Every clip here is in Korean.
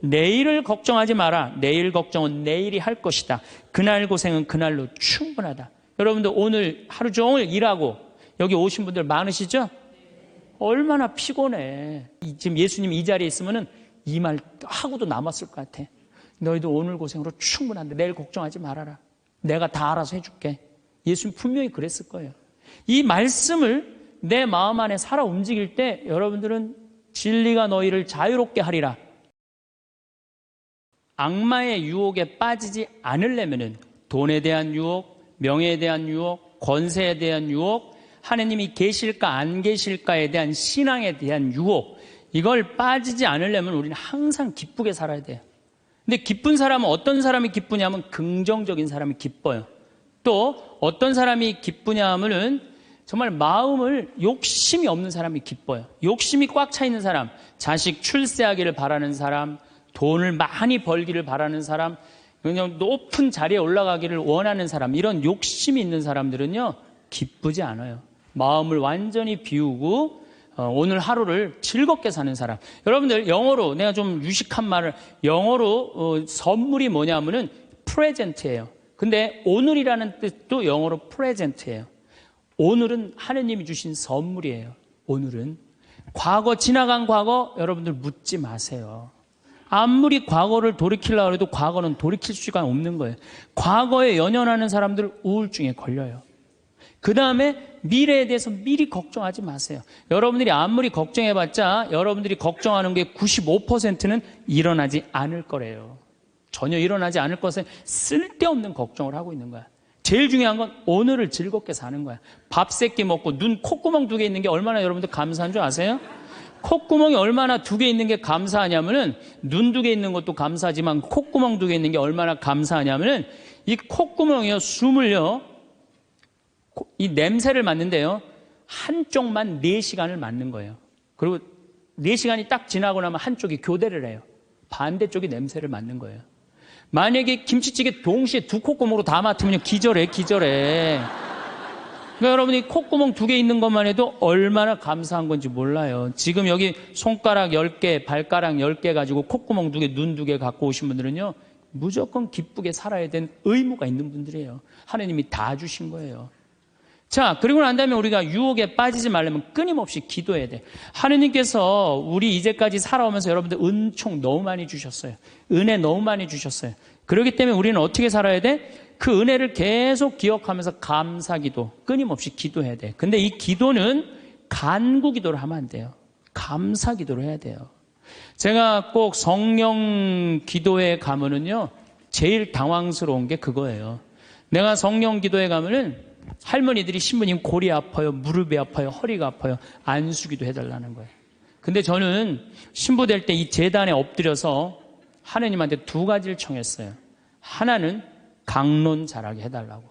내일을 걱정하지 마라. 내일 걱정은 내일이 할 것이다. 그날 고생은 그날로 충분하다. 여러분들 오늘 하루 종일 일하고 여기 오신 분들 많으시죠? 얼마나 피곤해. 지금 예수님 이 자리에 있으면은 이 말 하고도 남았을 것 같아. 너희도 오늘 고생으로 충분한데 내일 걱정하지 말아라. 내가 다 알아서 해줄게. 예수님 분명히 그랬을 거예요. 이 말씀을 내 마음 안에 살아 움직일 때 여러분들은 진리가 너희를 자유롭게 하리라. 악마의 유혹에 빠지지 않으려면은 돈에 대한 유혹, 명예에 대한 유혹, 권세에 대한 유혹, 하느님이 계실까 안 계실까에 대한 신앙에 대한 유혹, 이걸 빠지지 않으려면 우리는 항상 기쁘게 살아야 돼요. 근데 기쁜 사람은 어떤 사람이 기쁘냐면 긍정적인 사람이 기뻐요. 또 어떤 사람이 기쁘냐 하면은 정말 마음을 욕심이 없는 사람이 기뻐요. 욕심이 꽉 차 있는 사람, 자식 출세하기를 바라는 사람, 돈을 많이 벌기를 바라는 사람, 그냥 높은 자리에 올라가기를 원하는 사람, 이런 욕심이 있는 사람들은요 기쁘지 않아요. 마음을 완전히 비우고 오늘 하루를 즐겁게 사는 사람. 여러분들 영어로 내가 좀 유식한 말을 영어로 선물이 뭐냐면은 프레젠트예요. 근데 오늘이라는 뜻도 영어로 프레젠트예요. 오늘은 하느님이 주신 선물이에요. 오늘은 과거, 지나간 과거 여러분들 묻지 마세요. 아무리 과거를 돌이키려고 해도 과거는 돌이킬 수가 없는 거예요. 과거에 연연하는 사람들 우울증에 걸려요. 그 다음에 미래에 대해서 미리 걱정하지 마세요. 여러분들이 아무리 걱정해봤자 여러분들이 걱정하는 게 95%는 일어나지 않을 거래요. 전혀 일어나지 않을 것에 쓸데없는 걱정을 하고 있는 거야. 제일 중요한 건 오늘을 즐겁게 사는 거야. 밥 3끼 먹고 눈 콧구멍 2개 있는 게 얼마나 여러분들 감사한 줄 아세요? 콧구멍이 얼마나 2개 있는 게 감사하냐면은 눈 2개 있는 것도 감사하지만 콧구멍 2개 있는 게 얼마나 감사하냐면은 이 콧구멍이요, 숨을요, 이 냄새를 맡는데요, 한쪽만 4시간을 맡는 거예요. 그리고 4시간이 딱 지나고 나면 한쪽이 교대를 해요. 반대쪽이 냄새를 맡는 거예요. 만약에 김치찌개 동시에 2 콧구멍으로 다 맡으면 기절해. 그러니까 여러분이 콧구멍 2개 있는 것만 해도 얼마나 감사한 건지 몰라요. 지금 여기 손가락 10개, 발가락 10개 가지고 콧구멍 2개, 눈 2개 갖고 오신 분들은요, 무조건 기쁘게 살아야 되는 의무가 있는 분들이에요. 하나님이 다 주신 거예요. 자, 그리고 난 다음에 우리가 유혹에 빠지지 말려면 끊임없이 기도해야 돼. 하느님께서 우리 이제까지 살아오면서 여러분들 은총 너무 많이 주셨어요. 은혜 너무 많이 주셨어요. 그렇기 때문에 우리는 어떻게 살아야 돼? 그 은혜를 계속 기억하면서 감사기도, 끊임없이 기도해야 돼. 근데 이 기도는 간구 기도를 하면 안 돼요. 감사 기도를 해야 돼요. 제가 꼭 성령 기도에 가면은요, 제일 당황스러운 게 그거예요. 내가 성령 기도에 가면은 할머니들이 신부님 골이 아파요, 무릎이 아파요, 허리가 아파요, 안수기도 해달라는 거예요. 근데 저는 신부 될 때 이 제단에 엎드려서 하느님한테 2가지를 청했어요. 하나는 강론 잘하게 해달라고.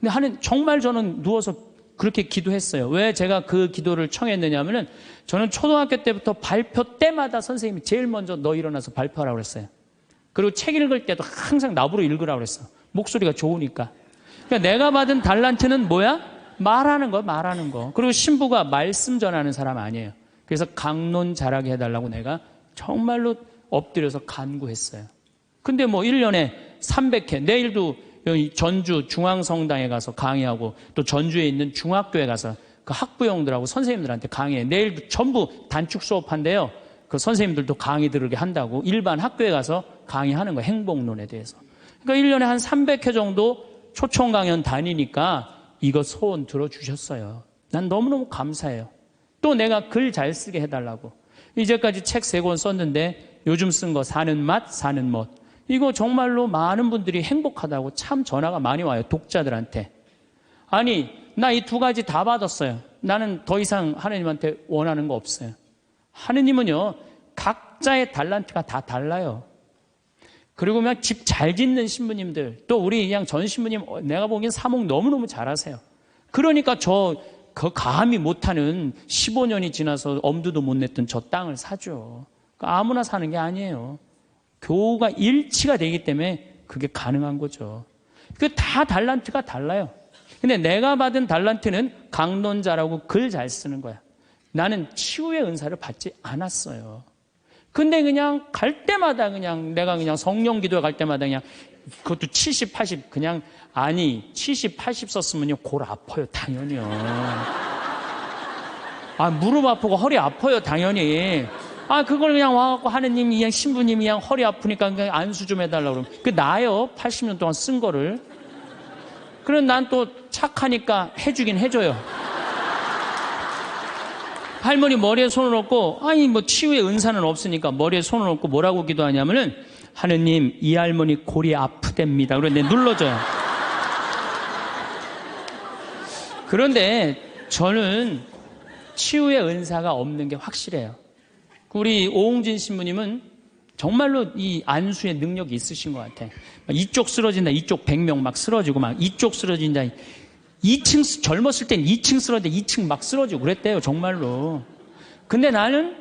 근데 하느님, 정말 저는 누워서 그렇게 기도했어요. 왜 제가 그 기도를 청했느냐면은 저는 초등학교 때부터 발표 때마다 선생님이 제일 먼저 너 일어나서 발표하라고 그랬어요. 그리고 책 읽을 때도 항상 나보고 읽으라고 그랬어. 목소리가 좋으니까. 그러니까 내가 받은 달란트는 뭐야? 말하는 거. 그리고 신부가 말씀 전하는 사람 아니에요. 그래서 강론 잘하게 해달라고 내가 정말로 엎드려서 간구했어요. 근데 뭐 1년에 300회, 내일도 여기 전주 중앙성당에 가서 강의하고 또 전주에 있는 중학교에 가서 그 학부형들하고 선생님들한테 강의해. 내일도 전부 단축 수업한대요. 그 선생님들도 강의 들으게 한다고 일반 학교에 가서 강의하는 거예요. 행복론에 대해서. 그러니까 1년에 한 300회 정도 초청 강연 다니니까 이거 소원 들어주셨어요. 난 너무너무 감사해요. 또 내가 글 잘 쓰게 해달라고. 이제까지 책 3권 썼는데 요즘 쓴 거 사는 맛, 사는 멋. 이거 정말로 많은 분들이 행복하다고 참 전화가 많이 와요. 독자들한테. 아니, 나 이 2가지 다 받았어요. 나는 더 이상 하느님한테 원하는 거 없어요. 하느님은요, 각자의 달란트가 다 달라요. 그리고 그냥 집 잘 짓는 신부님들, 또 우리 그냥 전 신부님, 내가 보기엔 사목 너무너무 잘하세요. 그러니까 그 감히 못하는 15년이 지나서 엄두도 못 냈던 저 땅을 사죠. 아무나 사는 게 아니에요. 교우가 일치가 되기 때문에 그게 가능한 거죠. 그 다 달란트가 달라요. 근데 내가 받은 달란트는 강론자라고 글 잘 쓰는 거야. 나는 치유의 은사를 받지 않았어요. 근데 그냥 갈 때마다 그냥 내가 그냥 성령 기도에 갈 때마다 그냥 그것도 70, 80 그냥 아니 70, 80 썼으면요 골 아파요 당연히요. 아 무릎 아프고 허리 아파요 당연히. 아 그걸 그냥 와갖고 하느님이 그냥 신부님이 그냥 허리 아프니까 그냥 안수 좀 해달라고 그러면 그 나요 80년 동안 쓴 거를. 그럼 난 또 착하니까 해주긴 해줘요. 할머니 머리에 손을 얹고 아니 뭐 치유의 은사는 없으니까 머리에 손을 얹고 뭐라고 기도하냐면은 하느님 이 할머니 골이 아프답니다. 그런데 눌러줘요. 그런데 저는 치유의 은사가 없는 게 확실해요. 우리 오홍진 신부님은 정말로 이 안수의 능력이 있으신 것 같아. 이쪽 쓰러진다, 이쪽 100명 막 쓰러지고 막 이쪽 쓰러진다. 2층 젊었을 땐 2층 쓰러졌는데 2층 막 쓰러지고 그랬대요 정말로. 근데 나는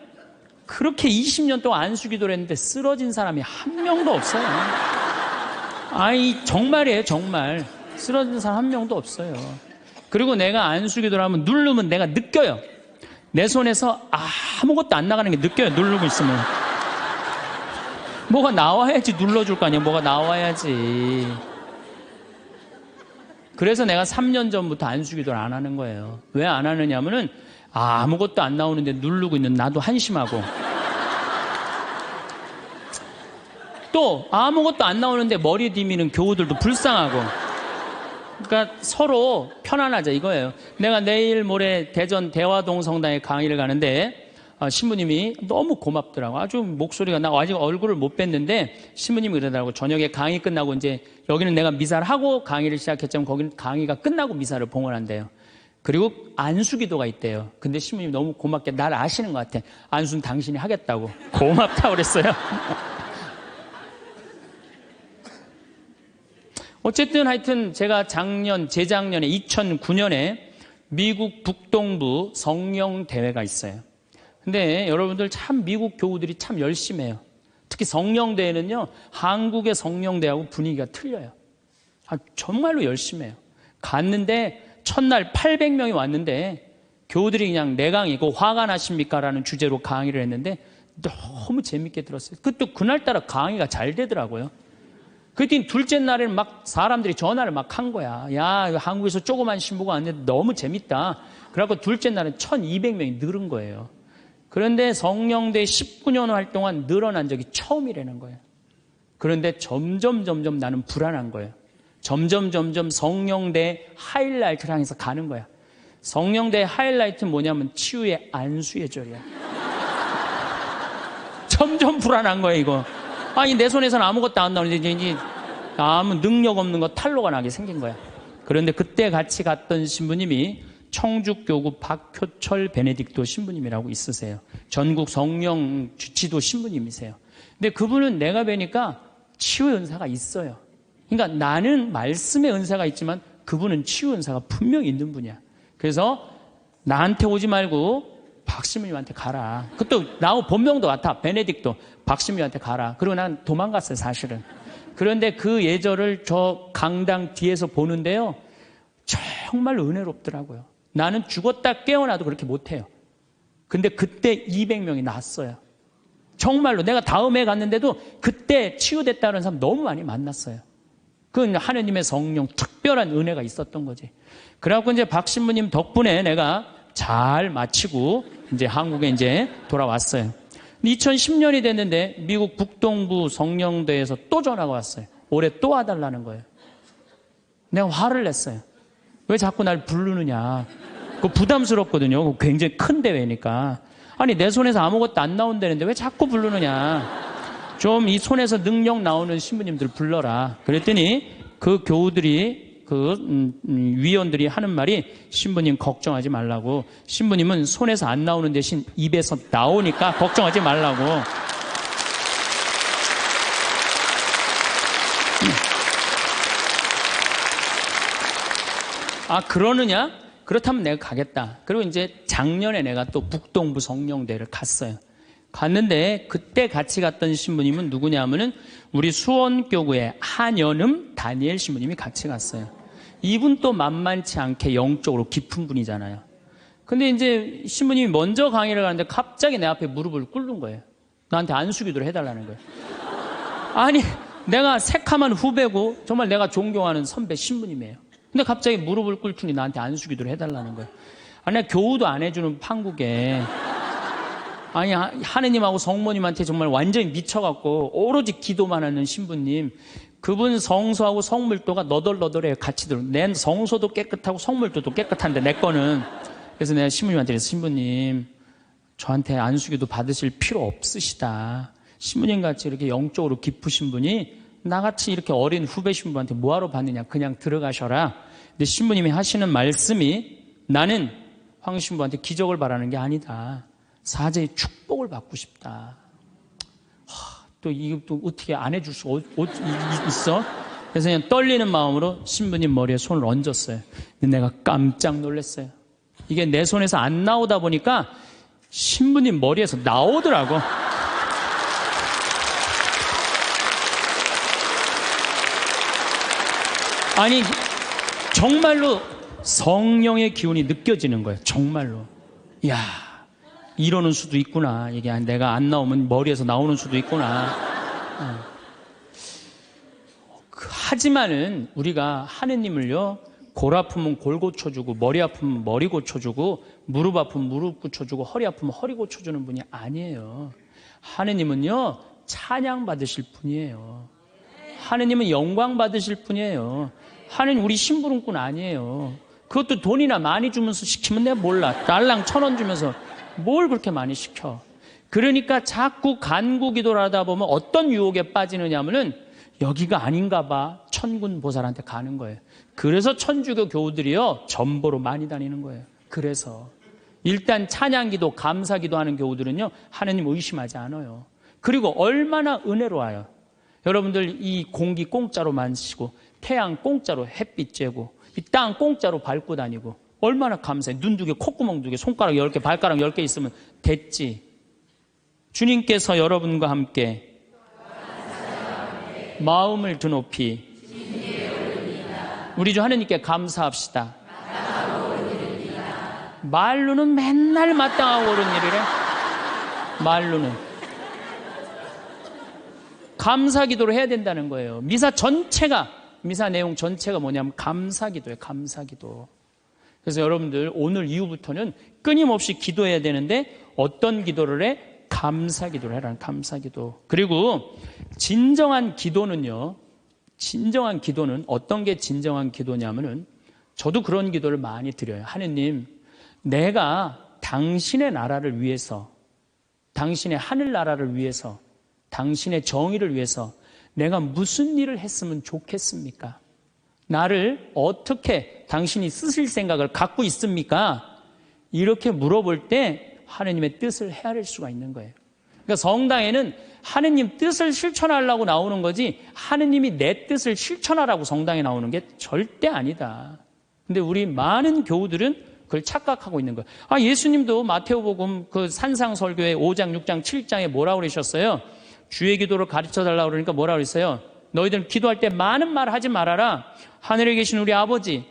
그렇게 20년 동안 안수 기도를 했는데 쓰러진 사람이 한 명도 없어요. 아이 정말이에요 정말. 쓰러진 사람 한 명도 없어요. 그리고 내가 안수 기도를 하면 누르면 내가 느껴요. 내 손에서 아무것도 안 나가는 게 느껴요. 누르고 있으면 뭐가 나와야지 눌러줄 거 아니야. 뭐가 나와야지. 그래서 내가 3년 전부터 안수기도를 안 하는 거예요. 왜 안 하느냐면은 아무것도 안 나오는데 누르고 있는 나도 한심하고 또 아무것도 안 나오는데 머리 디미는 교우들도 불쌍하고. 그러니까 서로 편안하자 이거예요. 내가 내일 모레 대전 대화동 성당에 강의를 가는데 신부님이 너무 고맙더라고. 아주 목소리가 나 아직 얼굴을 못 뵀는데 신부님이 그러더라고. 저녁에 강의 끝나고 이제 여기는 내가 미사를 하고 강의를 시작했지만 거기는 강의가 끝나고 미사를 봉헌한대요. 그리고 안수기도가 있대요. 근데 신부님이 너무 고맙게 날 아시는 것 같아. 안수는 당신이 하겠다고. 고맙다고 그랬어요. 어쨌든 하여튼 제가 재작년에 2009년에 미국 북동부 성령 대회가 있어요. 근데 여러분들 참 미국 교우들이 참 열심히 해요. 특히 성령대회는요, 한국의 성령대회하고 분위기가 틀려요. 정말로 열심히 해요. 갔는데 첫날 800명이 왔는데 교우들이 그냥 내 강의고 화가 나십니까? 라는 주제로 강의를 했는데 너무 재밌게 들었어요. 또 그날따라 강의가 잘 되더라고요. 그랬더니 둘째 날에는 막 사람들이 전화를 막 한 거야. 야, 한국에서 조그만 신부가 왔는데 너무 재밌다. 그래갖고 둘째 날은 1200명이 늘은 거예요. 그런데 성령대 19년 활동한 늘어난 적이 처음이라는 거예요. 그런데 점점 나는 불안한 거예요. 점점 성령대 하이라이트를 향해서 가는 거야. 성령대 하이라이트는 뭐냐면 치유의 안수의 절이야. 점점 불안한 거예요 이거. 아니 내 손에서는 아무것도 안 나오는데 이제 아무 능력 없는 거 탈로가 나게 생긴 거야. 그런데 그때 같이 갔던 신부님이 청주교구 박효철 베네딕토 신부님이라고 있으세요. 전국 성령 지도 신부님이세요. 근데 그분은 내가 뵈니까 치유의 은사가 있어요. 그러니까 나는 말씀의 은사가 있지만 그분은 치유 은사가 분명히 있는 분이야. 그래서 나한테 오지 말고 박신부님한테 가라. 그것도 나하고 본명도 같아. 베네딕토 박신부님한테 가라. 그리고 난 도망갔어요 사실은. 그런데 그 예절을 저 강당 뒤에서 보는데요, 정말 은혜롭더라고요. 나는 죽었다 깨어나도 그렇게 못해요. 근데 그때 200명이 났어요. 정말로 내가 다음에 갔는데도 그때 치유됐다는 사람 너무 많이 만났어요. 그건 하느님의 성령 특별한 은혜가 있었던 거지. 그래갖고 이제 박 신부님 덕분에 내가 잘 마치고 이제 한국에 이제 돌아왔어요. 2010년이 됐는데 미국 북동부 성령대에서 또 전화가 왔어요. 올해 또 와달라는 거예요. 내가 화를 냈어요. 왜 자꾸 날 부르느냐. 그거 부담스럽거든요. 그거 굉장히 큰 대회니까. 아니 내 손에서 아무것도 안 나온다는데 왜 자꾸 부르느냐. 좀 이 손에서 능력 나오는 신부님들 불러라. 그랬더니 그 교우들이 위원들이 하는 말이 신부님 걱정하지 말라고. 신부님은 손에서 안 나오는 대신 입에서 나오니까 걱정하지 말라고. 아 그러느냐? 그렇다면 내가 가겠다. 그리고 이제 작년에 내가 또 북동부 성령대를 갔어요. 갔는데 그때 같이 갔던 신부님은 누구냐 하면은 우리 수원교구의 한연음 다니엘 신부님이 같이 갔어요. 이분 또 만만치 않게 영적으로 깊은 분이잖아요. 근데 이제 신부님이 먼저 강의를 가는데 갑자기 내 앞에 무릎을 꿇는 거예요. 나한테 안수기도를 해달라는 거예요. 아니, 내가 새카만 후배고 정말 내가 존경하는 선배 신부님이에요. 근데 갑자기 무릎을 꿇더니 나한테 안수기도를 해달라는 거예요. 아니, 내가 교우도 안 해주는 판국에, 아니, 하느님하고 성모님한테 정말 완전히 미쳐갖고 오로지 기도만 하는 신부님, 그분 성소하고 성물도가 너덜너덜해요. 같이 들어. 내 성소도 깨끗하고 성물도도 깨끗한데 내 거는. 그래서 내가 신부님한테 그래서, 신부님, 저한테 안수기도 받으실 필요 없으시다. 신부님 같이 이렇게 영적으로 깊으신 분이 나같이 이렇게 어린 후배 신부한테 뭐하러 받느냐, 그냥 들어가셔라. 근데 신부님이 하시는 말씀이, 나는 황 신부한테 기적을 바라는 게 아니다. 사제의 축복을 받고 싶다. 또 이거 또 어떻게 안 해줄 수가 있어? 그래서 그냥 떨리는 마음으로 신부님 머리에 손을 얹었어요. 근데 내가 깜짝 놀랐어요. 이게 내 손에서 안 나오다 보니까 신부님 머리에서 나오더라고. 아니, 정말로 성령의 기운이 느껴지는 거예요. 정말로. 이야, 이러는 수도 있구나. 이게 내가 안 나오면 머리에서 나오는 수도 있구나. 하지만은 우리가 하느님을요, 골 아프면 골 고쳐주고, 머리 아프면 머리 고쳐주고, 무릎 아프면 무릎 고쳐주고, 허리 아프면 허리 고쳐주는 분이 아니에요. 하느님은요, 찬양 받으실 분이에요. 하느님은 영광 받으실 분이에요. 하느님 우리 심부름꾼 아니에요. 그것도 돈이나 많이 주면서 시키면 내가 몰라. 달랑 1,000원 주면서 뭘 그렇게 많이 시켜. 그러니까 자꾸 간구 기도를 하다 보면 어떤 유혹에 빠지느냐 하면은 여기가 아닌가 봐. 천군 보살한테 가는 거예요. 그래서 천주교 교우들이요, 전보로 많이 다니는 거예요. 그래서 일단 찬양기도, 감사기도 하는 교우들은요, 하느님 의심하지 않아요. 그리고 얼마나 은혜로워요. 여러분들 이 공기 공짜로 마시고, 태양 공짜로 햇빛 쬐고, 이 땅 공짜로 밟고 다니고, 얼마나 감사해. 눈 2개, 콧구멍 2개, 손가락 10개, 발가락 10개 있으면 됐지. 주님께서 여러분과 함께 마음을 드높이 우리 주 하느님께 감사합시다. 말로는 맨날 마땅하고 옳은 일이래. 말로는 감사기도를 해야 된다는 거예요. 미사 내용 전체가 뭐냐면 감사기도예요. 감사기도. 그래서 여러분들 오늘 이후부터는 끊임없이 기도해야 되는데 어떤 기도를 해? 감사기도를 해라는, 감사기도. 그리고 진정한 기도는 어떤 게 진정한 기도냐면은, 저도 그런 기도를 많이 드려요. 하느님, 내가 당신의 나라를 위해서, 당신의 하늘나라를 위해서, 당신의 정의를 위해서 내가 무슨 일을 했으면 좋겠습니까? 나를 어떻게 당신이 쓰실 생각을 갖고 있습니까? 이렇게 물어볼 때 하느님의 뜻을 헤아릴 수가 있는 거예요. 그러니까 성당에는 하느님 뜻을 실천하려고 나오는 거지, 하느님이 내 뜻을 실천하라고 성당에 나오는 게 절대 아니다. 근데 우리 많은 교우들은 그걸 착각하고 있는 거예요. 예수님도 마태오복음 그 산상설교의 5장, 6장, 7장에 뭐라고 그러셨어요? 주의 기도를 가르쳐 달라고 그러니까 뭐라고 그랬어요? 너희들은 기도할 때 많은 말 하지 말아라. 하늘에 계신 우리 아버지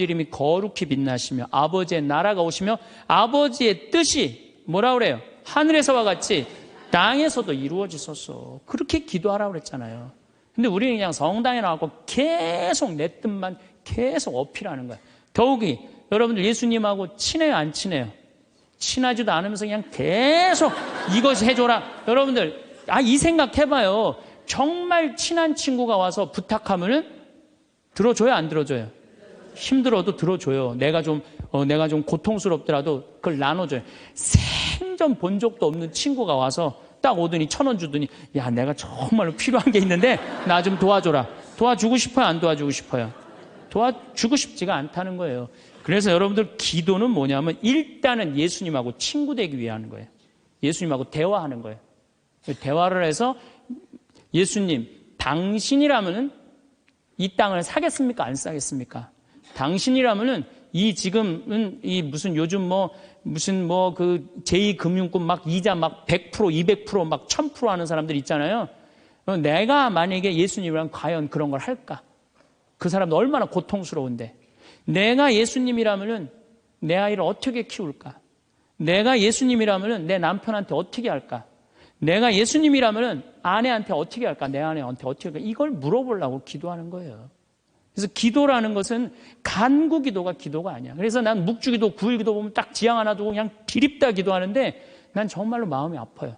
이름이 거룩히 빛나시며 아버지의 나라가 오시며 아버지의 뜻이 뭐라고 그래요? 하늘에서와 같이 땅에서도 이루어지소서. 그렇게 기도하라고 그랬잖아요. 근데 우리는 그냥 성당에 나와서 계속 내 뜻만 계속 어필하는 거예요. 더욱이 여러분들 예수님하고 친해요, 안 친해요? 친하지도 않으면서 그냥 계속 이것이 해줘라. 여러분들 이 생각 해봐요. 정말 친한 친구가 와서 부탁하면은 들어줘요, 안 들어줘요? 힘들어도 들어줘요. 내가 좀 고통스럽더라도 그걸 나눠줘요. 생전 본 적도 없는 친구가 와서 딱 오더니 1,000원 주더니, 야, 내가 정말로 필요한 게 있는데 나 좀 도와줘라. 도와주고 싶어요, 안 도와주고 싶어요? 도와주고 싶지가 않다는 거예요. 그래서 여러분들 기도는 뭐냐면 일단은 예수님하고 친구 되기 위해 하는 거예요. 예수님하고 대화하는 거예요. 대화를 해서, 예수님, 당신이라면은 이 땅을 사겠습니까? 안 사겠습니까? 당신이라면은 지금은 무슨 요즘 그 제2금융권 막 이자 막 100%, 200%, 막 1000% 하는 사람들 있잖아요. 내가 만약에 예수님이랑 과연 그런 걸 할까? 그 사람도 얼마나 고통스러운데. 내가 예수님이라면은 내 아이를 어떻게 키울까? 내가 예수님이라면은 내 남편한테 어떻게 할까? 내가 예수님이라면 아내한테 어떻게 할까? 내 아내한테 어떻게 할까? 이걸 물어보려고 기도하는 거예요. 그래서 기도라는 것은 간구 기도가 기도가 아니야. 그래서 난 묵주기도, 구일기도 보면 딱 지향 하나 두고 그냥 기립다 기도하는데 난 정말로 마음이 아파요.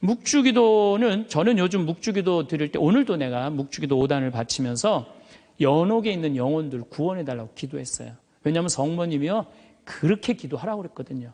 묵주기도는 저는 요즘 묵주기도 드릴 때 오늘도 내가 묵주기도 5단을 바치면서 연옥에 있는 영혼들 구원해달라고 기도했어요. 왜냐하면 성모님이요 그렇게 기도하라고 그랬거든요.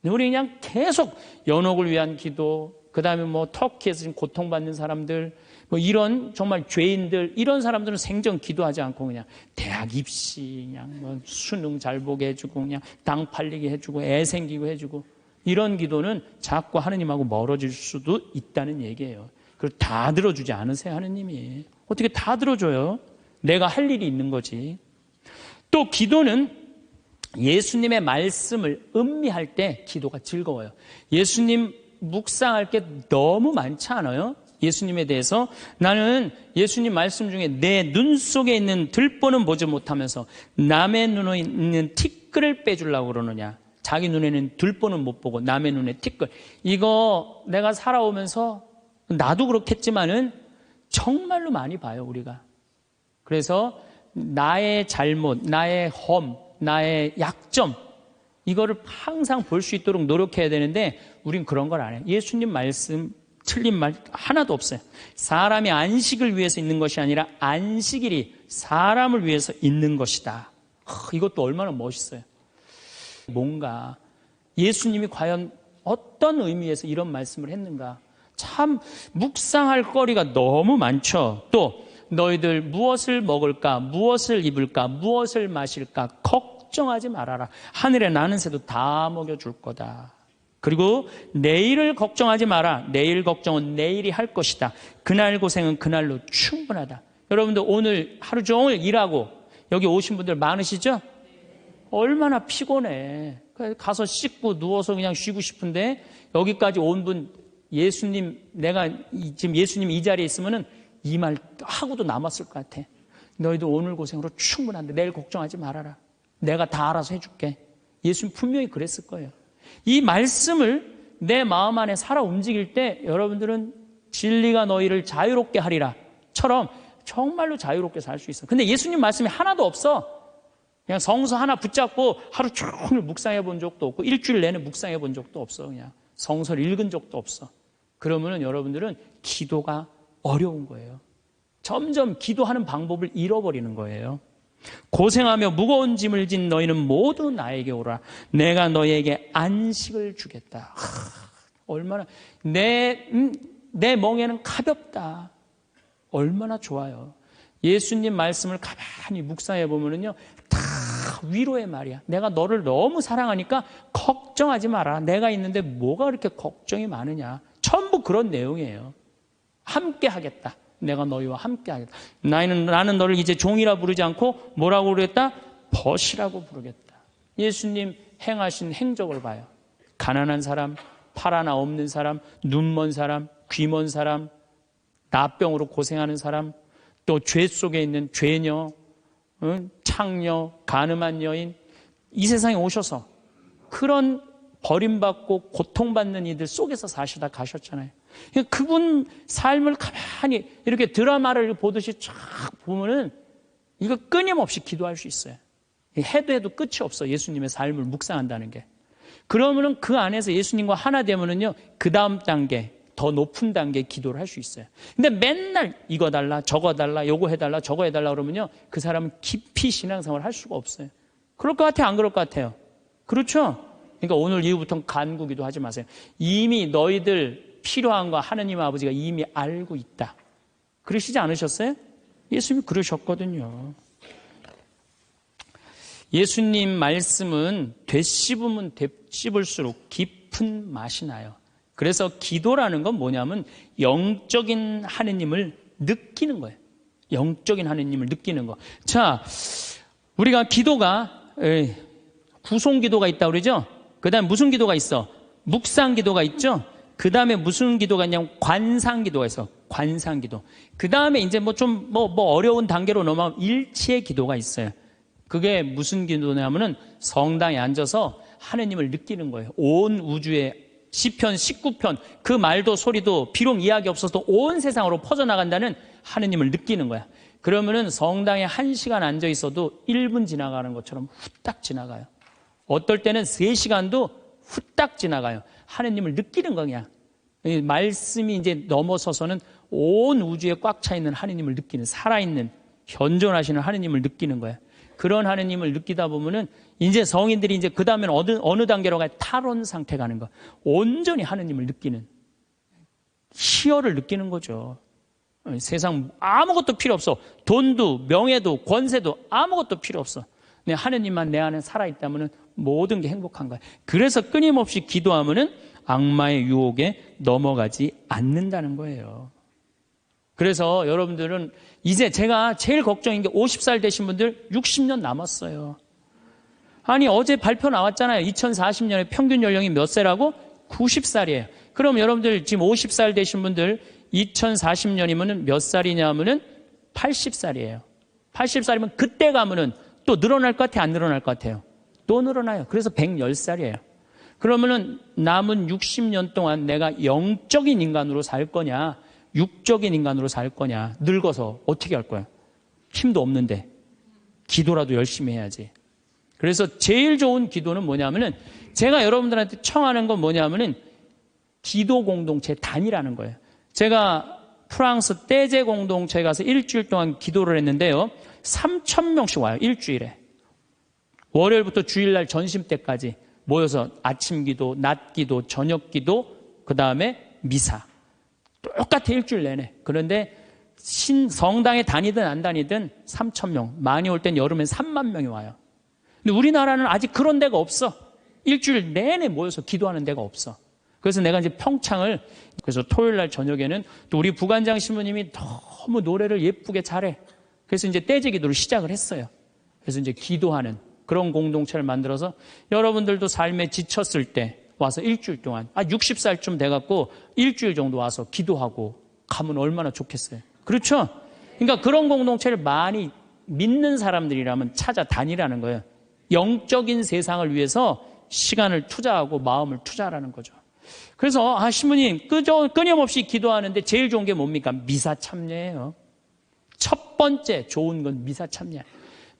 우리 그냥 계속 연옥을 위한 기도, 그 다음에 뭐 터키에서 지금 고통받는 사람들, 뭐 이런 정말 죄인들, 이런 사람들은 생전 기도하지 않고 그냥 대학 입시, 그냥 뭐 수능 잘 보게 해주고, 그냥 당 팔리게 해주고, 애 생기고 해주고, 이런 기도는 자꾸 하느님하고 멀어질 수도 있다는 얘기예요. 그걸 다 들어주지 않으세요, 하느님이. 어떻게 다 들어줘요? 내가 할 일이 있는 거지. 또 기도는 예수님의 말씀을 음미할 때 기도가 즐거워요. 예수님 묵상할 게 너무 많지 않아요? 예수님에 대해서 나는 예수님 말씀 중에 내 눈 속에 있는 들보는 보지 못하면서 남의 눈에 있는 티끌을 빼주려고 그러느냐. 자기 눈에는 들보는 못 보고 남의 눈에 티끌. 이거 내가 살아오면서 나도 그렇겠지만은 정말로 많이 봐요, 우리가. 그래서 나의 잘못, 나의 험, 나의 약점, 이거를 항상 볼 수 있도록 노력해야 되는데 우린 그런 걸 안 해요. 예수님 말씀 틀린 말 하나도 없어요. 사람이 안식을 위해서 있는 것이 아니라 안식일이 사람을 위해서 있는 것이다. 이것도 얼마나 멋있어요. 뭔가 예수님이 과연 어떤 의미에서 이런 말씀을 했는가. 참 묵상할 거리가 너무 많죠. 또 너희들 무엇을 먹을까, 무엇을 입을까, 무엇을 마실까 걱정하지 말아라. 하늘에 나는 새도 다 먹여줄 거다. 그리고 내일을 걱정하지 마라. 내일 걱정은 내일이 할 것이다. 그날 고생은 그날로 충분하다. 여러분들 오늘 하루 종일 일하고 여기 오신 분들 많으시죠? 얼마나 피곤해. 가서 씻고 누워서 그냥 쉬고 싶은데 여기까지 온 분 예수님, 내가 지금 예수님 이 자리에 있으면은 이 말 하고도 남았을 것 같아. 너희도 오늘 고생으로 충분한데 내일 걱정하지 말아라. 내가 다 알아서 해줄게. 예수님 분명히 그랬을 거예요. 이 말씀을 내 마음 안에 살아 움직일 때 여러분들은 진리가 너희를 자유롭게 하리라 처럼 정말로 자유롭게 살 수 있어. 근데 예수님 말씀이 하나도 없어. 그냥 성서 하나 붙잡고 하루 종일 묵상해 본 적도 없고 일주일 내내 묵상해 본 적도 없어. 그냥 성서를 읽은 적도 없어. 그러면은 여러분들은 기도가 어려운 거예요. 점점 기도하는 방법을 잃어버리는 거예요. 고생하며 무거운 짐을 진 너희는 모두 나에게 오라. 내가 너희에게 안식을 주겠다. 얼마나 내 멍에는 가볍다. 얼마나 좋아요. 예수님 말씀을 가만히 묵상해 보면은요, 다 위로의 말이야. 내가 너를 너무 사랑하니까 걱정하지 마라. 내가 있는데 뭐가 그렇게 걱정이 많으냐. 전부 그런 내용이에요. 함께 하겠다. 내가 너희와 함께 하겠다. 나는 너를 이제 종이라 부르지 않고 뭐라고 부르겠다? 벗이라고 부르겠다. 예수님 행하신 행적을 봐요. 가난한 사람, 팔 하나 없는 사람, 눈 먼 사람, 귀 먼 사람, 나병으로 고생하는 사람, 또 죄 속에 있는 죄녀, 창녀, 가늠한 여인, 이 세상에 오셔서 그런 버림받고 고통받는 이들 속에서 사시다 가셨잖아요. 그분 삶을 가만히 이렇게 드라마를 보듯이 쫙 보면은 이거 끊임없이 기도할 수 있어요. 해도 끝이 없어. 예수님의 삶을 묵상한다는 게. 그러면은 그 안에서 예수님과 하나 되면은요, 그 다음 단계, 더 높은 단계의 기도를 할 수 있어요. 근데 맨날 이거 달라, 저거 달라, 요거 해달라, 저거 해달라 그러면요, 그 사람은 깊이 신앙생활을 할 수가 없어요. 그럴 것 같아요? 안 그럴 것 같아요? 그렇죠? 그러니까 오늘 이후부터는 간구기도 하지 마세요. 이미 너희들 필요한 거 하느님 아버지가 이미 알고 있다. 그러시지 않으셨어요? 예수님이 그러셨거든요. 예수님 말씀은 되씹으면 되씹을수록 깊은 맛이 나요. 그래서 기도라는 건 뭐냐면 영적인 하느님을 느끼는 거예요. 영적인 하느님을 느끼는 거. 자, 우리가 기도가 구송 기도가 있다고 그러죠? 그 다음에 무슨 기도가 있어? 묵상 기도가 있죠? 그 다음에 무슨 기도가 있냐면 관상 기도가 있어. 관상 기도. 그 다음에 이제 어려운 단계로 넘어가면 일치의 기도가 있어요. 그게 무슨 기도냐면은 성당에 앉아서 하느님을 느끼는 거예요. 온 우주에 시편 19편 그 말도 소리도 비록 이야기 없어도 온 세상으로 퍼져나간다는 하느님을 느끼는 거야. 그러면은 성당에 1시간 앉아 있어도 1분 지나가는 것처럼 후딱 지나가요. 어떨 때는 3시간도 후딱 지나가요. 하느님을 느끼는 거냐. 말씀이 이제 넘어서서는 온 우주에 꽉 차 있는 하느님을 느끼는, 살아있는 현존하시는 하느님을 느끼는 거야. 그런 하느님을 느끼다 보면은 이제 성인들이 이제 그 다음에는 어느 단계로 가요? 탈원 상태 가는 거. 온전히 하느님을 느끼는, 희열을 느끼는 거죠. 세상 아무것도 필요 없어. 돈도 명예도 권세도 아무것도 필요 없어. 근데 하느님만 내 안에 살아있다면 모든 게 행복한 거야. 그래서 끊임없이 기도하면은 악마의 유혹에 넘어가지 않는다는 거예요. 그래서 여러분들은 이제 제가 제일 걱정인 게 50살 되신 분들 60년 남았어요. 아니 어제 발표 나왔잖아요. 2040년에 평균 연령이 몇 세라고? 90살이에요. 그럼 여러분들 지금 50살 되신 분들 2040년이면 몇 살이냐 하면은 80살이에요. 80살이면 그때 가면은 또 늘어날 것 같아요? 안 늘어날 것 같아요? 또 늘어나요. 그래서 110살이에요. 그러면은 남은 60년 동안 내가 영적인 인간으로 살 거냐, 육적인 인간으로 살 거냐, 늙어서 어떻게 할 거야? 힘도 없는데 기도라도 열심히 해야지. 그래서 제일 좋은 기도는 뭐냐면은 제가 여러분들한테 청하는 건 뭐냐면은 기도 공동체 단위라는 거예요. 제가 프랑스 떼제 공동체에 가서 일주일 동안 기도를 했는데요. 3,000명씩 와요. 일주일에. 월요일부터 주일날 전심 때까지 모여서 아침 기도, 낮 기도, 저녁 기도, 그 다음에 미사. 똑같아 일주일 내내. 그런데 성당에 다니든 안 다니든 3,000명. 많이 올 땐 여름엔 3만 명이 와요. 근데 우리나라는 아직 그런 데가 없어. 일주일 내내 모여서 기도하는 데가 없어. 그래서 내가 이제 평창을, 그래서 토요일 날 저녁에는 또 우리 부관장 신부님이 너무 노래를 예쁘게 잘해. 그래서 이제 떼제 기도를 시작을 했어요. 그래서 이제 기도하는 그런 공동체를 만들어서 여러분들도 삶에 지쳤을 때 와서 일주일 동안, 60살쯤 돼갖고 일주일 정도 와서 기도하고 가면 얼마나 좋겠어요. 그렇죠? 그러니까 그런 공동체를 많이 믿는 사람들이라면 찾아다니라는 거예요. 영적인 세상을 위해서 시간을 투자하고 마음을 투자하라는 거죠. 그래서 신부님 끊임없이 기도하는데 제일 좋은 게 뭡니까? 미사 참여예요. 첫 번째 좋은 건 미사 참여.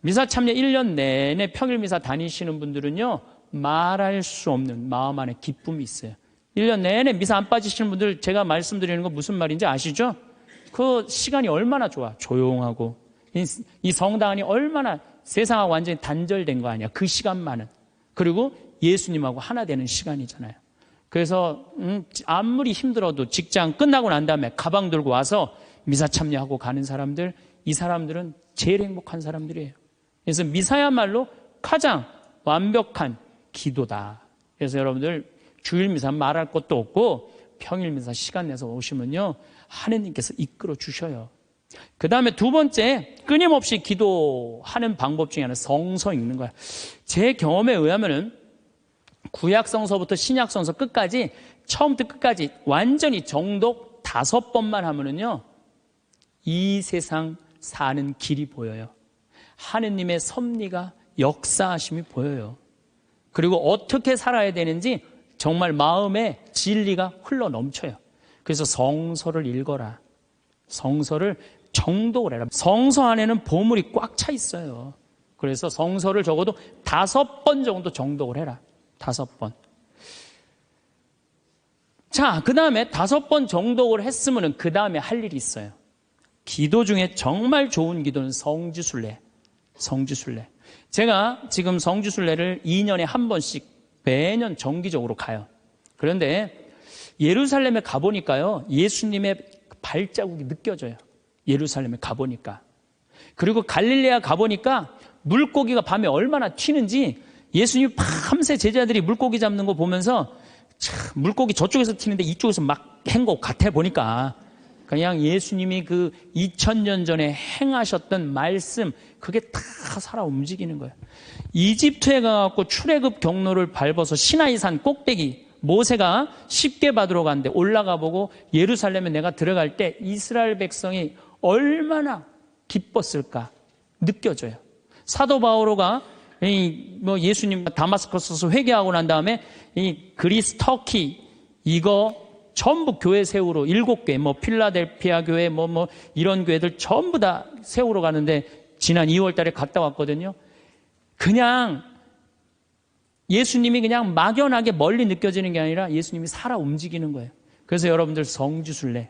미사 참여 1년 내내 평일 미사 다니시는 분들은요, 말할 수 없는 마음 안에 기쁨이 있어요. 1년 내내 미사 안 빠지시는 분들 제가 말씀드리는 건 무슨 말인지 아시죠? 그 시간이 얼마나 좋아. 조용하고 이 성당 안이 얼마나 세상하고 완전히 단절된 거 아니야. 그 시간만은. 그리고 예수님하고 하나 되는 시간이잖아요. 그래서 아무리 힘들어도 직장 끝나고 난 다음에 가방 들고 와서 미사 참여하고 가는 사람들, 이 사람들은 제일 행복한 사람들이에요. 그래서 미사야말로 가장 완벽한 기도다. 그래서 여러분들 주일 미사 말할 것도 없고 평일 미사 시간 내서 오시면요, 하느님께서 이끌어 주셔요. 그 다음에 두 번째, 끊임없이 기도하는 방법 중에 하나는 성서 읽는 거야. 제 경험에 의하면은 구약 성서부터 신약 성서 끝까지, 처음부터 끝까지 완전히 정독 5번만 하면은요, 이 세상 사는 길이 보여요. 하느님의 섭리가, 역사하심이 보여요. 그리고 어떻게 살아야 되는지 정말 마음에 진리가 흘러 넘쳐요. 그래서 성서를 읽어라. 성서를 정독을 해라. 성서 안에는 보물이 꽉 차 있어요. 그래서 성서를 적어도 5번 정도 정독을 해라. 5번. 자, 그 다음에 5번 정독을 했으면 그 다음에 할 일이 있어요. 기도 중에 정말 좋은 기도는 성지순례. 성지순례. 제가 지금 성지순례를 2년에 한 번씩 매년 정기적으로 가요. 그런데 예루살렘에 가보니까요, 예수님의 발자국이 느껴져요. 예루살렘에 가보니까. 그리고 갈릴레아 가보니까 물고기가 밤에 얼마나 튀는지, 예수님이 밤새 제자들이 물고기 잡는 거 보면서 물고기 저쪽에서 튀는데 이쪽에서 막 한 것 같아 보니까 그냥 예수님이 그 2000년 전에 행하셨던 말씀, 그게 다 살아 움직이는 거예요. 이집트에 가갖고 출애굽 경로를 밟아서 시나이산 꼭대기, 모세가 십계 받으러 갔는데 올라가 보고 예루살렘에 내가 들어갈 때 이스라엘 백성이 얼마나 기뻤을까 느껴져요. 사도 바오로가 예수님 다마스커스에서 회개하고 난 다음에 이 그리스, 터키 이거 전부 교회 세우러 7개, 뭐 필라델피아 교회, 뭐 이런 교회들 전부 다 세우러 가는데 지난 2월 달에 갔다 왔거든요. 그냥 예수님이 그냥 막연하게 멀리 느껴지는 게 아니라 예수님이 살아 움직이는 거예요. 그래서 여러분들 성지순례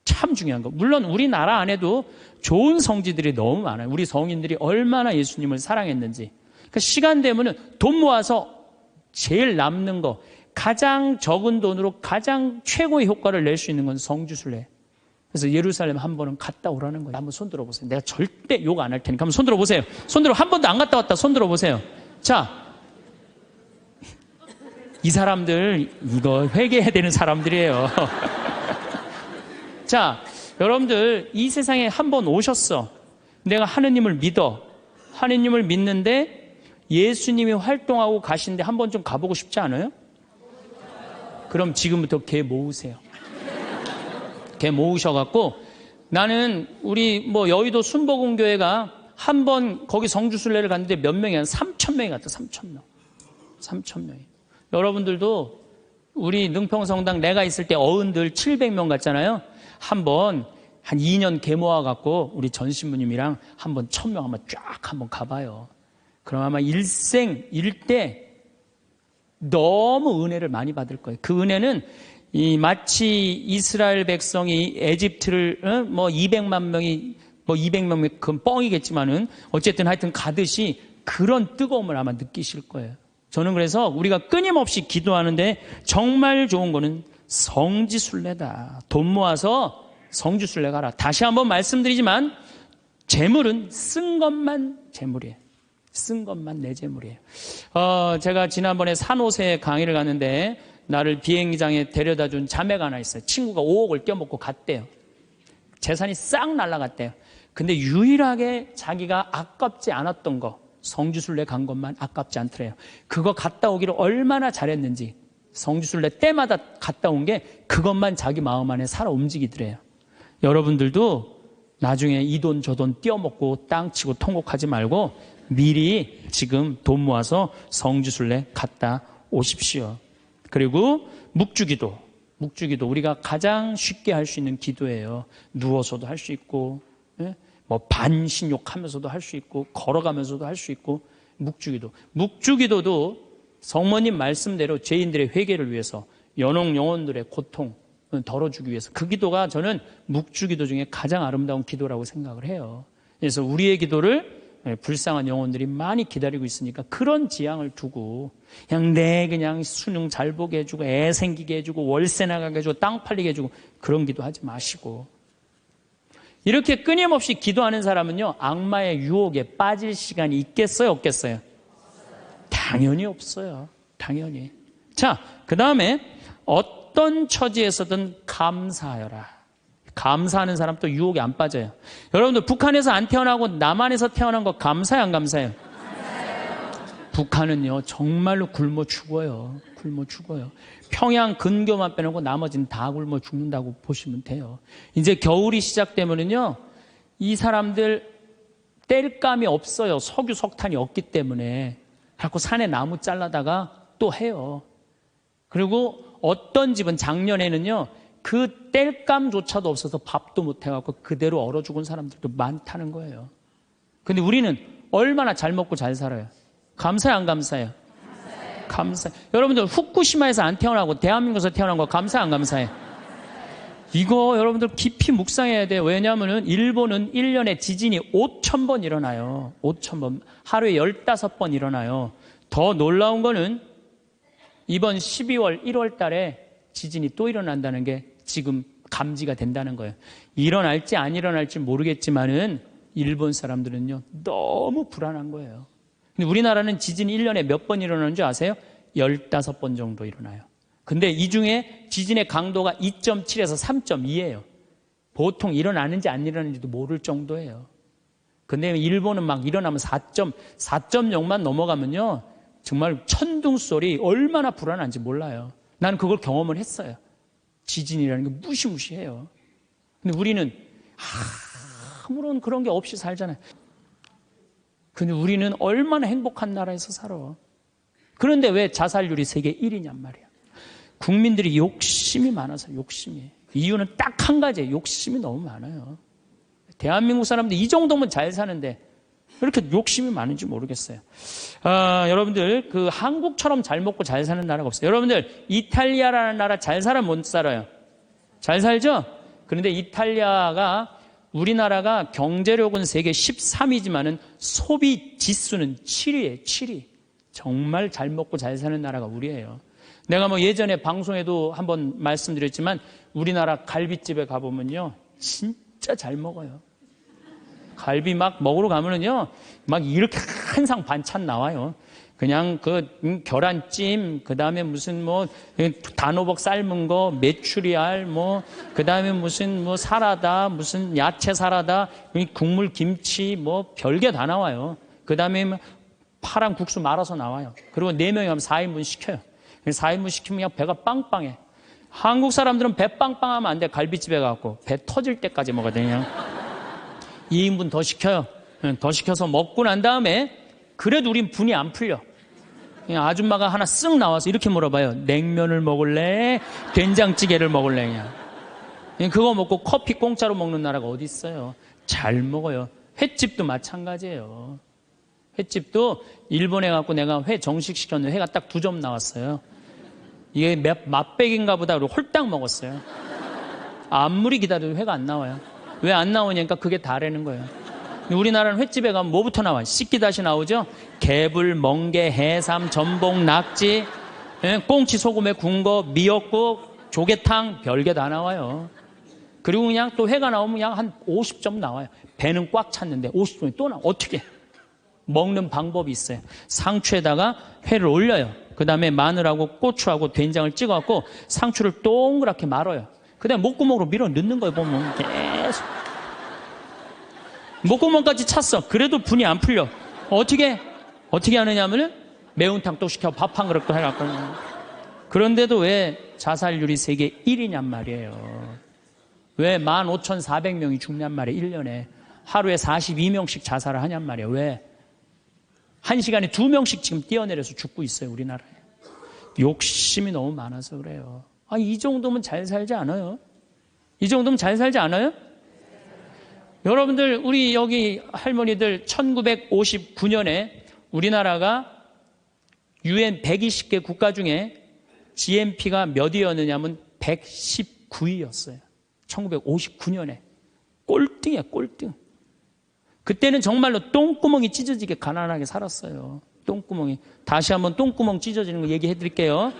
참 중요한 거. 물론 우리나라 안에도 좋은 성지들이 너무 많아요. 우리 성인들이 얼마나 예수님을 사랑했는지. 그러니까 시간 되면은 돈 모아서 제일 남는 거, 가장 적은 돈으로 가장 최고의 효과를 낼 수 있는 건 성지순례. 그래서 예루살렘 한 번은 갔다 오라는 거예요. 한번 손 들어보세요. 내가 절대 욕 안 할 테니까 한번 손 들어보세요. 손 들어. 한 번도 안 갔다 왔다. 손 들어보세요. 자, 이 사람들 이거 회개해야 되는 사람들이에요. 자, 여러분들 이 세상에 한 번 오셨어. 내가 하느님을 믿어. 하느님을 믿는데 예수님이 활동하고 가시는데 한 번 좀 가보고 싶지 않아요? 그럼 지금부터 개 모으세요. 개 모으셔갖고 나는 우리 뭐 여의도 순복음교회가 한 번 거기 성주순례를 갔는데 몇 명이 한 3,000명이 갔다. 3,000명. 3,000명이. 여러분들도 우리 능평성당 내가 있을 때 어른들 700명 갔잖아요. 한번 한 2년 개 모아갖고 우리 전 신부님이랑 한번 1,000명 한번 쫙 한번 가봐요. 그럼 아마 일생 일대 너무 은혜를 많이 받을 거예요. 그 은혜는 마치 이스라엘 백성이 에집트를 뭐 200만 명이 뭐 200명 그건 뻥이겠지만은 어쨌든 하여튼 가듯이 그런 뜨거움을 아마 느끼실 거예요. 저는 그래서 우리가 끊임없이 기도하는데 정말 좋은 거는 성지순례다. 돈 모아서 성지순례 가라. 다시 한번 말씀드리지만 재물은 쓴 것만 재물이에요. 쓴 것만 내 재물이에요. 제가 지난번에 산호세 강의를 갔는데 나를 비행장에 데려다 준 자매가 하나 있어요. 친구가 5억을 떼어먹고 갔대요. 재산이 싹 날아갔대요. 근데 유일하게 자기가 아깝지 않았던 거, 성지순례 간 것만 아깝지 않더래요. 그거 갔다 오기를 얼마나 잘했는지 성지순례 때마다 갔다 온 게 그것만 자기 마음 안에 살아 움직이더래요. 여러분들도 나중에 이 돈 저 돈 떼어먹고 땅 치고 통곡하지 말고 미리 지금 돈 모아서 성지순례 갔다 오십시오. 그리고 묵주기도 우리가 가장 쉽게 할 수 있는 기도예요. 누워서도 할 수 있고 뭐 반신욕하면서도 할 수 있고 걸어가면서도 할 수 있고 묵주기도도 성모님 말씀대로 죄인들의 회개를 위해서 연옥 영혼들의 고통 덜어주기 위해서 그 기도가 저는 묵주기도 중에 가장 아름다운 기도라고 생각을 해요. 그래서 우리의 기도를 불쌍한 영혼들이 많이 기다리고 있으니까 그런 지향을 두고 그냥 수능 잘 보게 해주고 애 생기게 해주고 월세 나가게 해주고 땅 팔리게 해주고 그런 기도하지 마시고 이렇게 끊임없이 기도하는 사람은요 악마의 유혹에 빠질 시간이 있겠어요 없겠어요? 당연히 없어요. 당연히. 자, 그 다음에 어떤 처지에서든 감사하여라. 감사하는 사람 또 유혹에 안 빠져요. 여러분들 북한에서 안 태어나고 남한에서 태어난 거 감사해요 안 감사해요? 북한은요 정말로 굶어 죽어요. 굶어 죽어요. 평양 근교만 빼놓고 나머지는 다 굶어 죽는다고 보시면 돼요. 이제 겨울이 시작되면은요 이 사람들 뗄감이 없어요. 석유 석탄이 없기 때문에 자꾸 산에 나무 잘라다가 또 해요. 그리고 어떤 집은 작년에는요 그 뗄감조차도 없어서 밥도 못 해갖고 그대로 얼어 죽은 사람들도 많다는 거예요. 근데 우리는 얼마나 잘 먹고 잘 살아요. 감사해요 안 감사해요? 감사해요. 여러분들 후쿠시마에서 안 태어나고 대한민국에서 태어난 거 감사해 안 감사해요? 이거 여러분들 깊이 묵상해야 돼요. 왜냐하면 일본은 1년에 지진이 5,000번 일어나요. 5,000번. 하루에 15번 일어나요. 더 놀라운 거는 이번 12월 1월 달에 지진이 또 일어난다는 게 지금 감지가 된다는 거예요. 일어날지 안 일어날지 모르겠지만은 일본 사람들은요 너무 불안한 거예요. 근데 우리나라는 지진이 1년에 몇 번 일어나는 줄 아세요? 15번 정도 일어나요. 근데 이 중에 지진의 강도가 2.7에서 3.2예요. 보통 일어나는지 안 일어나는지도 모를 정도예요. 근데 일본은 막 일어나면 4.0만 넘어가면요 정말 천둥 소리 얼마나 불안한지 몰라요. 나는 그걸 경험을 했어요. 지진이라는 게 무시무시해요. 근데 우리는 아무런 그런 게 없이 살잖아요. 근데 우리는 얼마나 행복한 나라에서 살아. 그런데 왜 자살률이 세계 1위냔 말이야. 국민들이 욕심이 많아서 욕심이. 이유는 딱 한 가지예요. 욕심이 너무 많아요. 대한민국 사람들 이 정도면 잘 사는데 왜 이렇게 욕심이 많은지 모르겠어요. 여러분들 그 한국처럼 잘 먹고 잘 사는 나라가 없어요. 여러분들 이탈리아라는 나라 잘 살아 못 살아요? 잘 살죠? 그런데 이탈리아가 우리나라가 경제력은 세계 13위지만은 소비 지수는 7위예요. 7위. 정말 잘 먹고 잘 사는 나라가 우리예요. 내가 뭐 예전에 방송에도 한번 말씀드렸지만 우리나라 갈비집에 가보면요. 진짜 잘 먹어요. 갈비 막 먹으러 가면은요. 막 이렇게 한 상 반찬 나와요. 그냥 그 계란찜, 그 다음에 무슨 뭐 단호박 삶은 거, 메추리알, 뭐 그 다음에 무슨 뭐 사라다, 무슨 야채 사라다, 국물 김치, 뭐 별게 다 나와요. 그 다음에 파랑 국수 말아서 나와요. 그리고 4명이 하면 4인분 시켜요. 4인분 시키면 그냥 배가 빵빵해. 한국 사람들은 배 빵빵하면 안 돼. 갈비집에 가고 배 터질 때까지 먹어야 돼. 그냥 2인분 더 시켜요. 더 시켜서 먹고 난 다음에 그래도 우린 분이 안 풀려. 그냥 아줌마가 하나 쓱 나와서 이렇게 물어봐요. 냉면을 먹을래? 된장찌개를 먹을래? 그냥 그거 먹고 커피 공짜로 먹는 나라가 어디 있어요? 잘 먹어요. 횟집도 마찬가지예요. 횟집도 일본에 가고 내가 회 정식 시켰는데 회가 딱 2점 나왔어요. 이게 맛백인가 보다 그러고 홀딱 먹었어요. 아무리 기다려도 회가 안 나와요. 왜 안 나오냐니까 그게 다라는 거예요. 우리나라는 횟집에 가면 뭐부터 나와요? 씻기다시 나오죠? 개불, 멍게, 해삼, 전복, 낙지, 꽁치 소금에 구운 거, 미역국, 조개탕, 별게 다 나와요. 그리고 그냥 또 회가 나오면 그냥 한 50점 나와요. 배는 꽉 찼는데 50점이 또 나와. 어떻게? 먹는 방법이 있어요. 상추에다가 회를 올려요. 그 다음에 마늘하고 고추하고 된장을 찍어갖고 상추를 동그랗게 말아요. 그 다음에 목구멍으로 밀어 넣는 거예요. 보면 계속 목구멍까지 찼어. 그래도 분이 안 풀려. 어떻게 하느냐면은 매운탕 또 시켜 밥 한 그릇 또 해갖고. 그런데도 왜 자살률이 세계 1위냔 말이에요. 왜 15,400명이 죽냔 말이에요. 1년에 하루에 42명씩 자살을 하냔 말이에요. 왜? 1시간에 2명씩 지금 뛰어내려서 죽고 있어요. 우리나라에. 욕심이 너무 많아서 그래요. 이 정도면 잘 살지 않아요? 이 정도면 잘 살지 않아요? 여러분들 우리 여기 할머니들 1959년에 우리나라가 UN 120개 국가 중에 GNP가 몇 위였느냐면 119위였어요. 1959년에. 꼴등이야, 꼴등. 그때는 정말로 똥구멍이 찢어지게 가난하게 살았어요. 똥구멍이. 다시 한번 똥구멍 찢어지는 거 얘기해 드릴게요.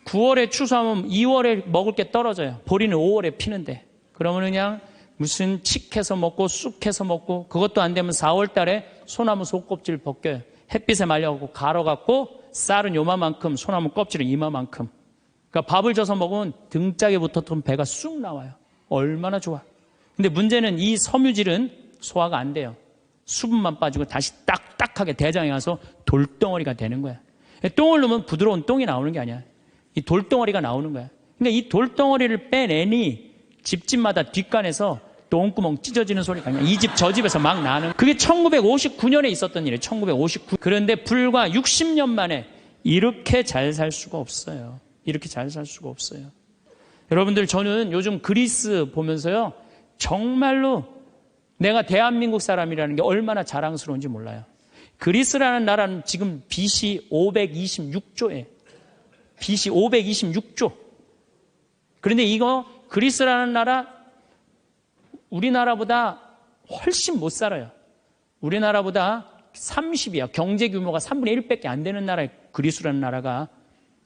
9월에 추수하면 2월에 먹을 게 떨어져요. 보리는 5월에 피는데. 그러면 그냥 무슨 칡해서 먹고 쑥해서 먹고 그것도 안 되면 4월 달에 소나무 속껍질 벗겨요. 햇빛에 말려갖고 갈아갖고 쌀은 요만큼 소나무 껍질은 이만큼. 그러니까 밥을 져서 먹으면 등짝에 붙었던 배가 쑥 나와요. 얼마나 좋아. 근데 문제는 이 섬유질은 소화가 안 돼요. 수분만 빠지고 다시 딱딱하게 대장에 가서 돌덩어리가 되는 거야. 똥을 넣으면 부드러운 똥이 나오는 게 아니야. 이 돌덩어리가 나오는 거야. 그러니까 이 돌덩어리를 빼내니 집집마다 뒷간에서 똥구멍 찢어지는 소리가 그냥 이 집 저 집에서 막 나는. 그게 1959년에 있었던 일이에요. 1959. 그런데 불과 60년 만에 이렇게 잘 살 수가 없어요. 이렇게 잘 살 수가 없어요. 여러분들 저는 요즘 그리스 보면서요. 정말로 내가 대한민국 사람이라는 게 얼마나 자랑스러운지 몰라요. 그리스라는 나라는 지금 BC 526조에 BC 526조. 그런데 이거 그리스라는 나라 우리나라보다 훨씬 못 살아요. 우리나라보다 30이야. 경제 규모가 3분의 1밖에 안 되는 나라예요. 그리스라는 나라가.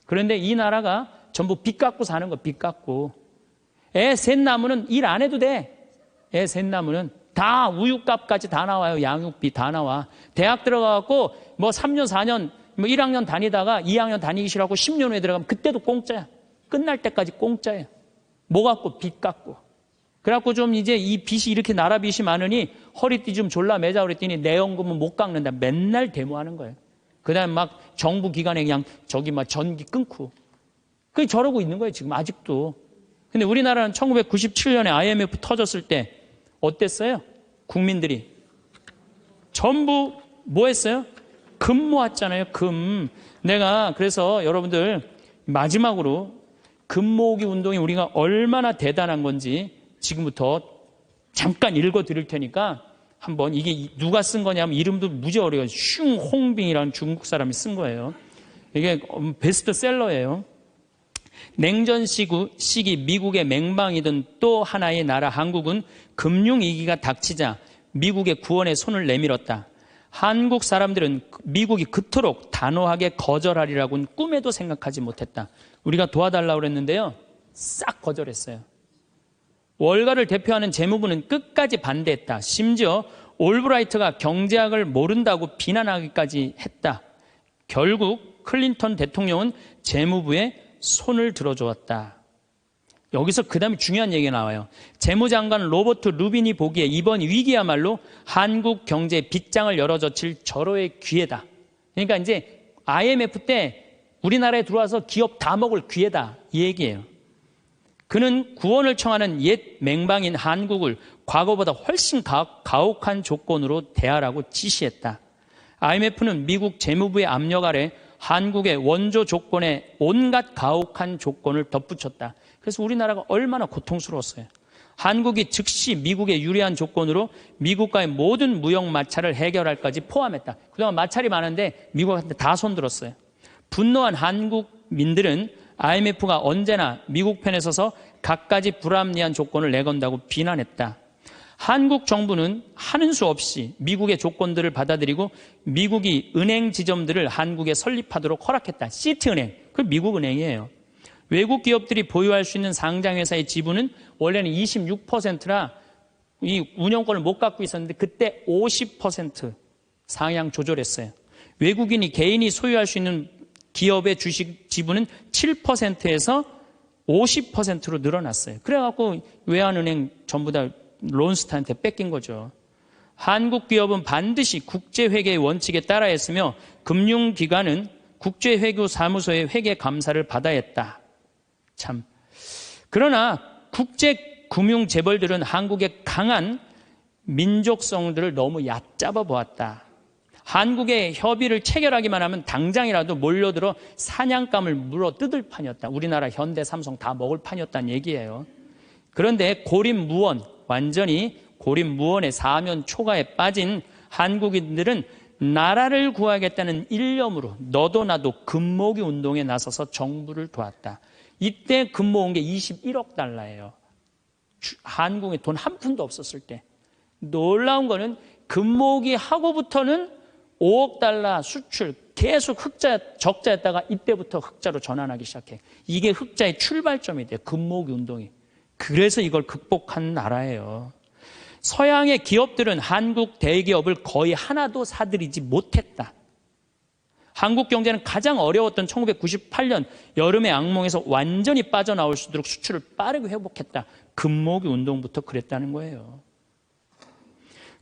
그런데 이 나라가 전부 빚 갖고 사는 거, 빚 갖고. 애 셋 낳으면 일 안 해도 돼. 애 셋 낳으면 다 우유값까지 다 나와요. 양육비 다 나와. 대학 들어가갖고 뭐 3년, 4년, 뭐 1학년 다니다가 2학년 다니기 싫어하고 10년 후에 들어가면 그때도 공짜야. 끝날 때까지 공짜예요. 뭐 갖고? 빚 갖고. 그래갖고 좀 이제 이 빚이 이렇게 나라 빚이 많으니 허리띠 좀 졸라 매자 그랬더니 내 연금은 못 깎는다. 맨날 데모하는 거예요. 그 다음에 막 정부 기관에 그냥 저기 막 전기 끊고. 그게 저러고 있는 거예요. 지금 아직도. 근데 우리나라는 1997년에 IMF 터졌을 때 어땠어요? 국민들이 전부 뭐 했어요? 금 모았잖아요. 금. 내가 그래서 여러분들 마지막으로 금모으기 운동이 우리가 얼마나 대단한 건지 지금부터 잠깐 읽어 드릴 테니까 한번, 이게 누가 쓴 거냐면 이름도 무지 어려워요. 슝홍빙이라는 중국 사람이 쓴 거예요. 이게 베스트셀러예요. 냉전 시기 미국의 맹방이던 또 하나의 나라 한국은 금융위기가 닥치자 미국의 구원에 손을 내밀었다. 한국 사람들은 미국이 그토록 단호하게 거절하리라고는 꿈에도 생각하지 못했다. 우리가 도와달라고 그랬는데요, 싹 거절했어요. 월가를 대표하는 재무부는 끝까지 반대했다. 심지어 올브라이트가 경제학을 모른다고 비난하기까지 했다. 결국 클린턴 대통령은 재무부에 손을 들어주었다. 여기서 그 다음에 중요한 얘기가 나와요. 재무장관 로버트 루빈이 보기에 이번 위기야말로 한국 경제의 빗장을 열어젖힐 절호의 기회다. 그러니까 이제 IMF 때 우리나라에 들어와서 기업 다 먹을 기회다, 이 얘기예요. 그는 구원을 청하는 옛 맹방인 한국을 과거보다 훨씬 가혹한 조건으로 대하라고 지시했다. IMF는 미국 재무부의 압력 아래 한국의 원조 조건에 온갖 가혹한 조건을 덧붙였다. 그래서 우리나라가 얼마나 고통스러웠어요. 한국이 즉시 미국에 유리한 조건으로 미국과의 모든 무역 마찰을 해결할까지 포함했다. 그동안 마찰이 많은데 미국한테 다 손들었어요. 분노한 한국민들은 IMF가 언제나 미국 편에 서서 갖가지 불합리한 조건을 내건다고 비난했다. 한국 정부는 하는 수 없이 미국의 조건들을 받아들이고 미국이 은행 지점들을 한국에 설립하도록 허락했다. 시티은행, 그 미국 은행이에요. 외국 기업들이 보유할 수 있는 상장회사의 지분은 원래는 26%라 이 운영권을 못 갖고 있었는데 그때 50% 상향 조절했어요. 외국인이 개인이 소유할 수 있는 기업의 주식 지분은 7%에서 50%로 늘어났어요. 그래갖고 외환은행 전부 다 론스타한테 뺏긴 거죠. 한국 기업은 반드시 국제회계의 원칙에 따라 했으며 금융기관은 국제회계사무소의 회계 감사를 받아야 했다. 참. 그러나 국제금융재벌들은 한국의 강한 민족성들을 너무 얕잡아 보았다. 한국의 협의를 체결하기만 하면 당장이라도 몰려들어 사냥감을 물어 뜯을 판이었다. 우리나라 현대, 삼성 다 먹을 판이었다는 얘기예요. 그런데 고립무원, 완전히 고립무원의 사면 초가에 빠진 한국인들은 나라를 구하겠다는 일념으로 너도 나도 금모으기 운동에 나서서 정부를 도왔다. 이때 금모은 게 21억 달러예요. 한국에 돈 한 푼도 없었을 때. 놀라운 거는 금모으기 하고부터는 5억 달러 수출 계속 적자였다가 이때부터 흑자로 전환하기 시작해. 이게 흑자의 출발점이 돼요. 금모으기 운동이. 그래서 이걸 극복한 나라예요. 서양의 기업들은 한국 대기업을 거의 하나도 사들이지 못했다. 한국 경제는 가장 어려웠던 1998년 여름의 악몽에서 완전히 빠져나올 수 있도록 수출을 빠르게 회복했다. 금모으기 운동부터 그랬다는 거예요.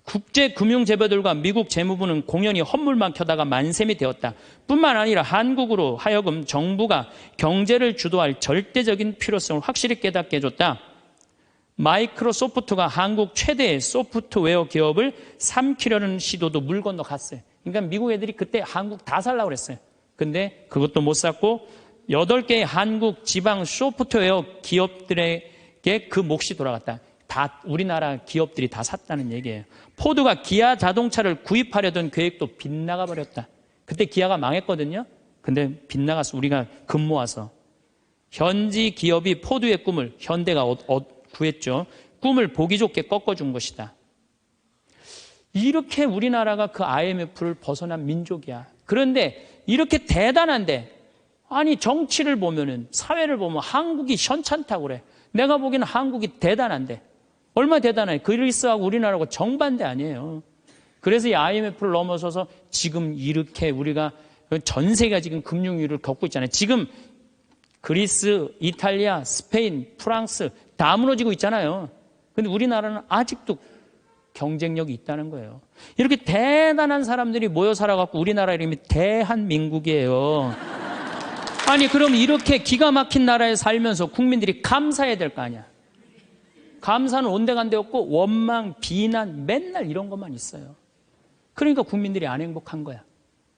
국제금융재벌들과 미국 재무부는 공연히 헛물만 켜다가 만셈이 되었다. 뿐만 아니라 한국으로 하여금 정부가 경제를 주도할 절대적인 필요성을 확실히 깨닫게 해줬다. 마이크로소프트가 한국 최대의 소프트웨어 기업을 삼키려는 시도도 물 건너 갔어요. 그러니까 미국 애들이 그때 한국 다 살라고 그랬어요. 근데 그것도 못 샀고 8개의 한국 지방 소프트웨어 기업들에게 그 몫이 돌아갔다. 다 우리나라 기업들이 다 샀다는 얘기예요. 포드가 기아 자동차를 구입하려던 계획도 빗나가 버렸다. 그때 기아가 망했거든요. 근데 빗나갔어. 우리가 금 모아서. 현지 기업이 포드의 꿈을 현대가 구했죠. 꿈을 보기 좋게 꺾어준 것이다. 이렇게 우리나라가 그 IMF를 벗어난 민족이야. 그런데 이렇게 대단한데, 아니 정치를 보면은, 사회를 보면 한국이 현찮다고 그래. 내가 보기에는 한국이 대단한데 얼마나 대단해. 그리스하고 우리나라하고 정반대 아니에요. 그래서 이 IMF를 넘어서서 지금 이렇게 우리가 전 세계가 지금 금융위기를 겪고 있잖아요. 지금 그리스, 이탈리아, 스페인, 프랑스 다 무너지고 있잖아요. 근데 우리나라는 아직도 경쟁력이 있다는 거예요. 이렇게 대단한 사람들이 모여 살아갖고 우리나라 이름이 대한민국이에요. 아니 그럼 이렇게 기가 막힌 나라에 살면서 국민들이 감사해야 될 거 아니야. 감사는 온데간데 없고 원망, 비난 맨날 이런 것만 있어요. 그러니까 국민들이 안 행복한 거야.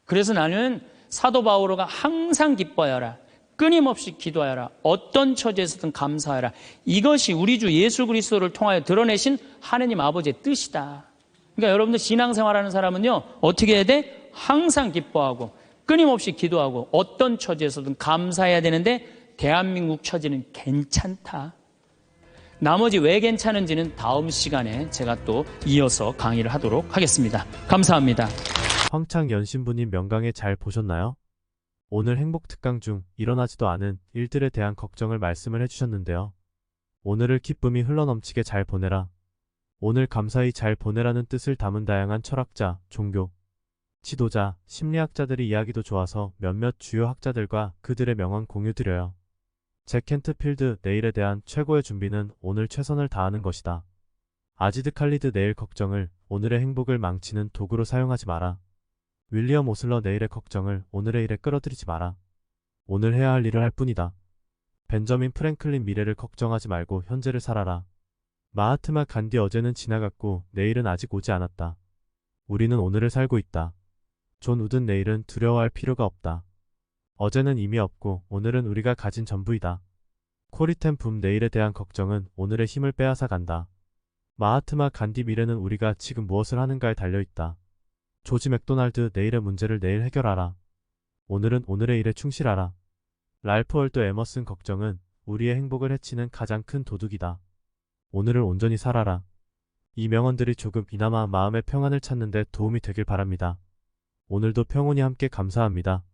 그래서 나는 사도 바오로가 항상 기뻐하라. 끊임없이 기도하여라. 어떤 처지에서든 감사하라. 이것이 우리 주 예수 그리스도를 통하여 드러내신 하느님 아버지의 뜻이다. 그러니까 여러분들 신앙생활하는 사람은요, 어떻게 해야 돼? 항상 기뻐하고 끊임없이 기도하고 어떤 처지에서든 감사해야 되는데 대한민국 처지는 괜찮다. 나머지 왜 괜찮은지는 다음 시간에 제가 또 이어서 강의를 하도록 하겠습니다. 감사합니다. 황창연신부님 명강에 잘 보셨나요? 오늘 행복특강 중 일어나지도 않은 일들에 대한 걱정을 말씀을 해주셨는데요. 오늘을 기쁨이 흘러넘치게 잘 보내라. 오늘 감사히 잘 보내라는 뜻을 담은 다양한 철학자, 종교, 지도자, 심리학자들의 이야기도 좋아서 몇몇 주요 학자들과 그들의 명언 공유드려요. 잭 켄트필드 내일에 대한 최고의 준비는 오늘 최선을 다하는 것이다. 아지드 칼리드 내일 걱정을 오늘의 행복을 망치는 도구로 사용하지 마라. 윌리엄 오슬러 내일의 걱정을 오늘의 일에 끌어들이지 마라. 오늘 해야 할 일을 할 뿐이다. 벤저민 프랭클린 미래를 걱정하지 말고 현재를 살아라. 마하트마 간디 어제는 지나갔고 내일은 아직 오지 않았다. 우리는 오늘을 살고 있다. 존 우든 내일은 두려워할 필요가 없다. 어제는 이미 없고 오늘은 우리가 가진 전부이다. 코리 텐 붐 내일에 대한 걱정은 오늘의 힘을 빼앗아 간다. 마하트마 간디 미래는 우리가 지금 무엇을 하는가에 달려있다. 조지 맥도날드 내일의 문제를 내일 해결하라. 오늘은 오늘의 일에 충실하라. 랄프 월도 에머슨 걱정은 우리의 행복을 해치는 가장 큰 도둑이다. 오늘을 온전히 살아라. 이 명언들이 조금이나마 마음의 평안을 찾는 데 도움이 되길 바랍니다. 오늘도 평온히 함께 감사합니다.